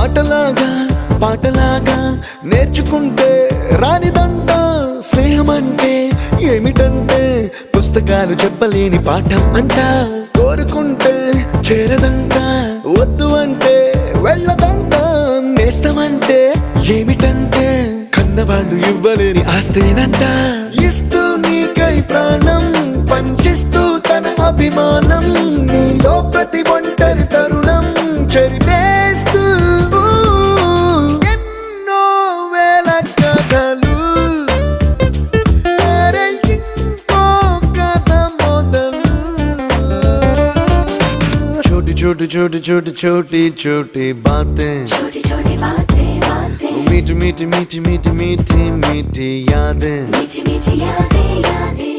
ఆటలాగా పాటలాగా నేర్చుకుంటే రానిదంట స్నేహమంటే ఏమిటంటే పుస్తకాలు చెప్పలేని పాఠం అంట కోరుకుంటే చేరదంట వద్దు అంటే వెళ్ళదంట నేస్తమంటే ఏమిటంటే కన్నవాళ్ళు ఇవ్వలేని ఆస్తేనంట ఇస్తూ నీకై ప్రాణం పంచిస్తూ తన అభిమానం నీలో ప్రతి ఒంటరి తరుణం చెరిపేస్తూ ఎన్నో వేల కథలు అరే ఇంకో కథ మొదలు छोटी छोटी छोटी छोटी छोटी छोटी बातें छोटी छोटी बातें बातें मीठी मीठी मीठी मीठी मीठी मीठी यादें मीठी मीठी यादें यादें